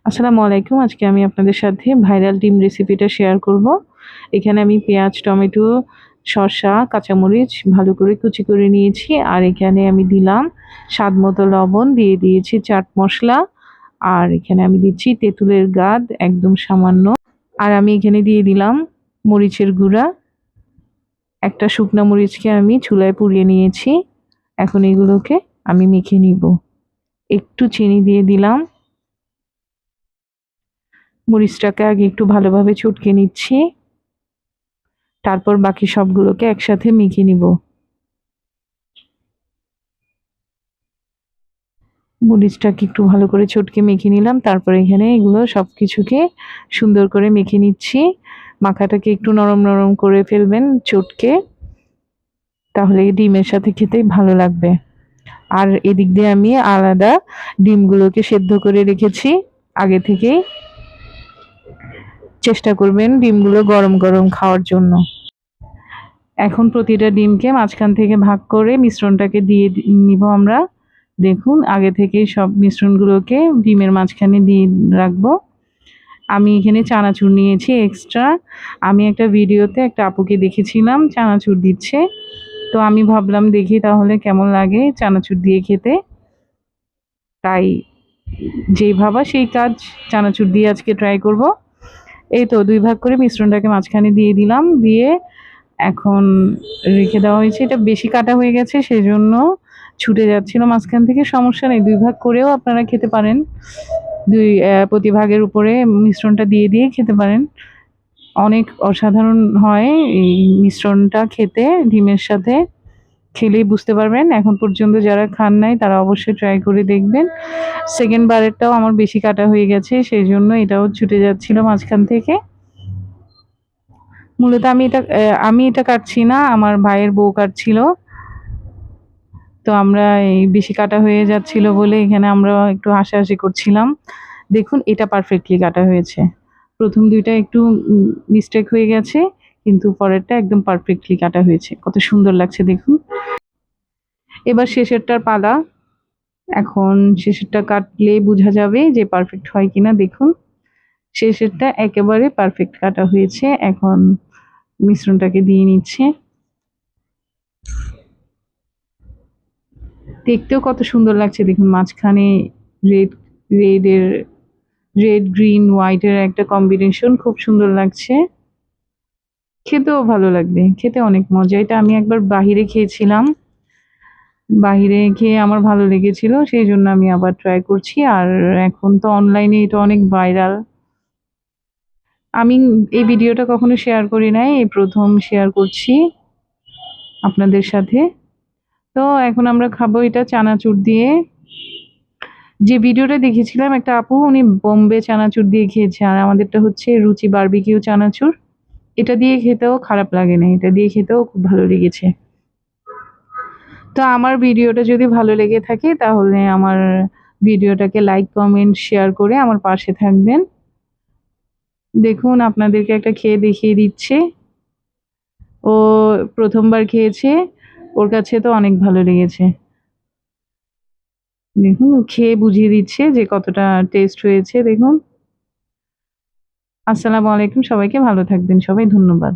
আসসালামু আলাইকুম। আজকে আমি আপনাদের সাথে ভাইরাল ডিম রেসিপিটা শেয়ার করব। এখানে আমি পেঁয়াজ, টমেটো, শসা, কাঁচামরিচ ভালো করে কুচি করে নিয়েছি। আর এখানে আমি দিলাম স্বাদমতো লবণ, দিয়ে দিয়েছি চাট মসলা। আর এখানে আমি দিচ্ছি তেঁতুলের গাদ একদম সামান্য। আর আমি এখানে দিয়ে দিলাম মরিচের গুঁড়া। একটা শুকনা মরিচকে আমি চুলায় পুড়িয়ে নিয়েছি। এখন এগুলোকে আমি মেখে নিব। একটু চিনি দিয়ে দিলাম। মরিচটাকে আগে একটু ভালোভাবে চটকে নিচ্ছি, তারপর বাকি সবগুলোকে একসাথে মেখে নিব। মরিচটাকে একটু ভালো করে চটকে মেখে নিলাম, তারপর এখানে এগুলো সবকিছুকে সুন্দর করে মেখে নিচ্ছি। মাখাটাকে একটু নরম নরম করে ফেলবেন চটকে, তাহলে ডিমের সাথে খেতে ভালো লাগবে। আর এদিক দিয়ে আমি আলাদা ডিমগুলোকে সেদ্ধ করে রেখেছি আগে থেকেই। চেষ্টা করবেন ডিমগুলো গরম গরম খাওয়ার জন্য। এখন প্রতিটা ডিমকে মাঝখান থেকে ভাগ করে মিশ্রণটাকে দিয়ে নিব আমরা। দেখুন আগে থেকেই সব মিশ্রণগুলোকে ডিমের মাঝখানে দিয়ে রাখবো। আমি এখানে চানাচুর নিয়েছি এক্সট্রা। আমি একটা ভিডিওতে একটা আপুকে দেখেছিলাম চানাচুর দিচ্ছে, তো আমি ভাবলাম দেখি তাহলে কেমন লাগে চানাচুর দিয়ে খেতে। তাই যেই ভাবা সেই কাজ, চানাচুর দিয়ে আজকে ট্রাই করব। এই তো 2 ভাগ করে মিশ্রণটাকে মাঝখানে দিয়ে দিলাম, দিয়ে এখন রেখে দেওয়া হয়েছে। এটা বেশি কাটা হয়ে গেছে সেজন্য ছুটে যাচ্ছিল মাঝখান থেকে। সমস্যা নেই, 2 ভাগ করেও আপনারা খেতে পারেন। প্রতি ভাগের উপরে মিশ্রণটা দিয়ে দিয়ে খেতে পারেন। অনেক অসাধারণ হয় এই মিশ্রণটা খেতে। ডিমের সাথে খেলেই বুঝতে পারবেন। এখন পর্যন্ত যারা খান নাই তারা অবশ্যই ট্রাই করে দেখবেন। সেকেন্ড বারেরটাও আমার বেশি কাটা হয়ে গেছে, সেই জন্য এটাও ছুটে যাচ্ছিল মাঝখান থেকে। মূলত আমি এটা কাটছি না, আমার ভাইয়ের বউ কাটছিল। তো আমরা এই বেশি কাটা হয়ে যাচ্ছিল বলে এখানে আমরা একটু হাসাহাসি করছিলাম। দেখুন এটা পারফেক্টলি কাটা হয়েছে। প্রথম 2টা একটু মিস্টেক হয়ে গেছে, কিন্তু পরেরটা একদম পারফেক্টলি কাটা হয়েছে। কত সুন্দর লাগছে দেখুন। এবার শেষেরটার পালা। এখন শেষেরটা কাটলেই বোঝা যাবে যে পারফেক্ট হয় কিনা। দেখুন শেষেরটা একেবারে পারফেক্ট কাটা হয়েছে। এখন মিশ্রণটাকে দিয়ে নিচ্ছে। দেখতেও কত সুন্দর লাগছে দেখুন, মাঝখানে রেড রেডের রেড গ্রিন হোয়াইটের একটা কম্বিনেশন, খুব সুন্দর লাগছে। খেতেও ভালো লাগবে, খেতে অনেক মজা। এটা আমি একবার বাহিরে খেয়েছিলাম, বাহিরে খেয়ে আমার ভালো লেগেছিল, সেই জন্য আমি আবার ট্রাই করছি। আর এখন তো অনলাইনে এটা অনেক ভাইরাল। আমি এই ভিডিওটা কখনো শেয়ার করি নাই, এই প্রথম শেয়ার করছি আপনাদের সাথে। তো এখন আমরা খাবো এটা চানাচুর দিয়ে। যে ভিডিওটা দেখেছিলাম একটা আপু, উনি বোম্বে চানাচুর দিয়ে খেয়েছে, আর আমাদেরটা হচ্ছে রুচি বারবিকিউ চানাচুর। এটা দিয়ে খেতেও খারাপ লাগে না, এটা দিয়ে খেতেও খুব ভালো লেগেছে। তো আমার ভিডিওটা যদি ভালো লেগে থাকে তাহলে আমার ভিডিওটাকে লাইক, কমেন্ট, শেয়ার করে আমার পাশে থাকবেন। দেখুন আপনাদেরকে একটা খেয়ে দেখিয়ে দিচ্ছে। ও প্রথমবার খেয়েছে, ওর কাছে তো অনেক ভালো লেগেছে। দেখুন ও খেয়ে বুঝিয়ে দিচ্ছে যে কতটা টেস্ট হয়েছে। দেখুন। আসসালামু আলাইকুম, সবাইকে ভালো থাকবেন সবাই, ধন্যবাদ।